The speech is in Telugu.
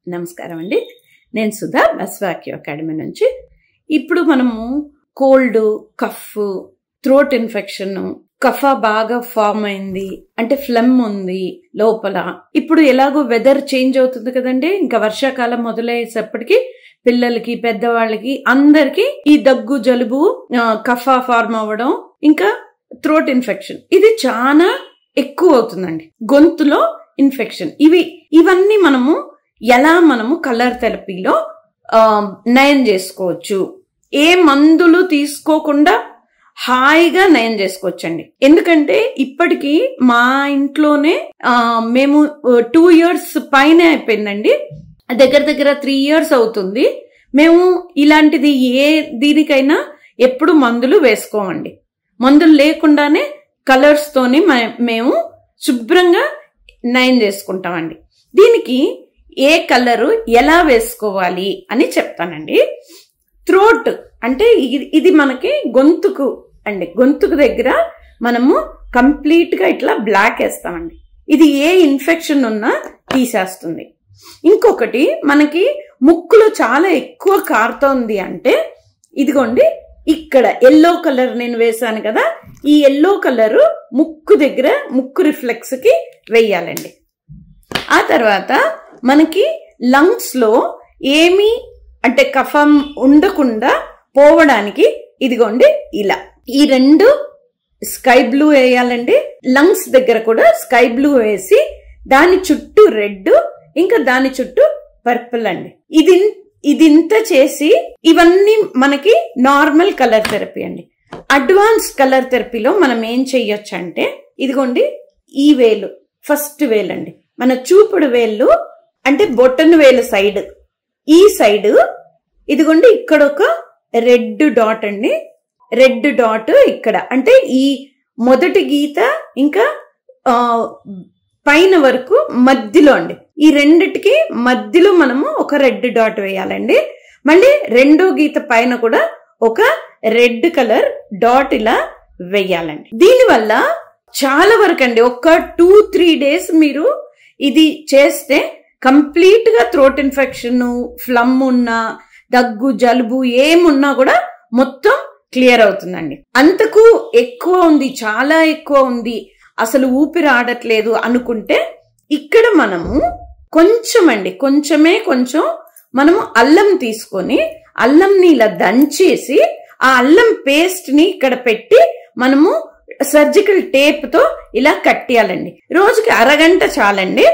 నమస్కారం అండి. నేను సుధా బస్వాక్యూ అకాడమీ నుంచి. ఇప్పుడు మనము కోల్డ్, కఫ్, థ్రోట్ ఇన్ఫెక్షన్, కఫ బాగా ఫామ్ అయింది అంటే ఫ్లమ్ ఉంది లోపల. ఇప్పుడు ఎలాగో వెదర్ చేంజ్ అవుతుంది కదండి, ఇంకా వర్షాకాలం మొదలయ్యేసప్పటికి పిల్లలకి, పెద్దవాళ్ళకి అందరికి ఈ దగ్గు, జలుబు, కఫ ఫార్మ్ అవ్వడం, ఇంకా థ్రోట్ ఇన్ఫెక్షన్ ఇది చాలా ఎక్కువ అవుతుందండి. గొంతులో ఇన్ఫెక్షన్ ఇవన్నీ మనము కలర్ థెరపీలో నయం చేసుకోవచ్చు. ఏ మందులు తీసుకోకుండా హాయిగా నయం చేసుకోవచ్చండి. ఎందుకంటే ఇప్పటికి మా ఇంట్లోనే మేము 2 years పైన అయిపోయిందండి, దగ్గర 3 years అవుతుంది. మేము ఇలాంటిది దీనికైనా ఎప్పుడు మందులు వేసుకోమండి. మందులు లేకుండానే కలర్స్ తోని మేము శుభ్రంగా నయం చేసుకుంటామండి. దీనికి ఏ కలరు ఎలా వేసుకోవాలి అని చెప్తానండి. థ్రోట్ అంటే ఇది మనకి గొంతుకు అండి. గొంతుకు దగ్గర మనము కంప్లీట్ గా ఇట్లా బ్లాక్ వేస్తామండి. ఇది ఏ ఇన్ఫెక్షన్ ఉన్నా తీసేస్తుంది. ఇంకొకటి, మనకి ముక్కులో చాలా ఎక్కువ కారుతోంది అంటే ఇదిగోండి, ఇక్కడ ఎల్లో కలర్ నేను వేసాను కదా, ఈ ఎల్లో కలరు ముక్కు దగ్గర, ముక్కు రిఫ్లెక్స్ కి వెయ్యాలండి. ఆ తర్వాత మనకి లంగ్స్ లో ఏమీ అంటే కఫం ఉండకుండా పోవడానికి ఇదిగోండి ఇలా ఈ 2 స్కై బ్లూ వేయాలండి. లంగ్స్ దగ్గర కూడా స్కై బ్లూ వేసి దాని చుట్టూ రెడ్, ఇంకా దాని చుట్టూ పర్పుల్ అండి. ఇదింత చేసి ఇవన్నీ మనకి నార్మల్ కలర్ థెరపీ అండి. అడ్వాన్స్ కలర్ థెరపీలో మనం ఏం చెయ్యొచ్చు అంటే ఇదిగోండి, ఈ వేలు, ఫస్ట్ వేలు అండి, మన చూపుడు వేళ్ళు అంటే బొట్టను వేలు సైడ్, ఈ సైడ్ ఇదిగోండి, ఇక్కడ ఒక రెడ్ డాట్ అండి. రెడ్ డాట్ ఇక్కడ అంటే ఈ మొదటి గీత ఇంకా పైన వరకు మధ్యలో అండి. ఈ రెండిటికి మధ్యలో మనము ఒక రెడ్ డాట్ వేయాలండి. మళ్ళీ రెండో గీత పైన కూడా ఒక రెడ్ కలర్ డాట్ ఇలా వేయాలండి. దీనివల్ల చాలా వరకు అండి, ఒక 2-3 days మీరు ఇది చేస్తే కంప్లీట్ గా థ్రోట్ ఇన్ఫెక్షన్, ఫ్లమ్ ఉన్నా, దగ్గు, జలుబు ఏమున్నా కూడా మొత్తం క్లియర్ అవుతుందండి. అంతకు ఎక్కువ ఉంది, చాలా ఎక్కువ ఉంది, అసలు ఊపిరి ఆడట్లేదు అనుకుంటే ఇక్కడ మనము కొంచెం మనము అల్లం తీసుకొని అల్లంని ఇలా దంచేసి ఆ అల్లం పేస్ట్ ని ఇక్కడ పెట్టి మనము సర్జికల్ టేప్ తో ఇలా కట్టేయాలండి. రోజుకి అరగంట చాలండి.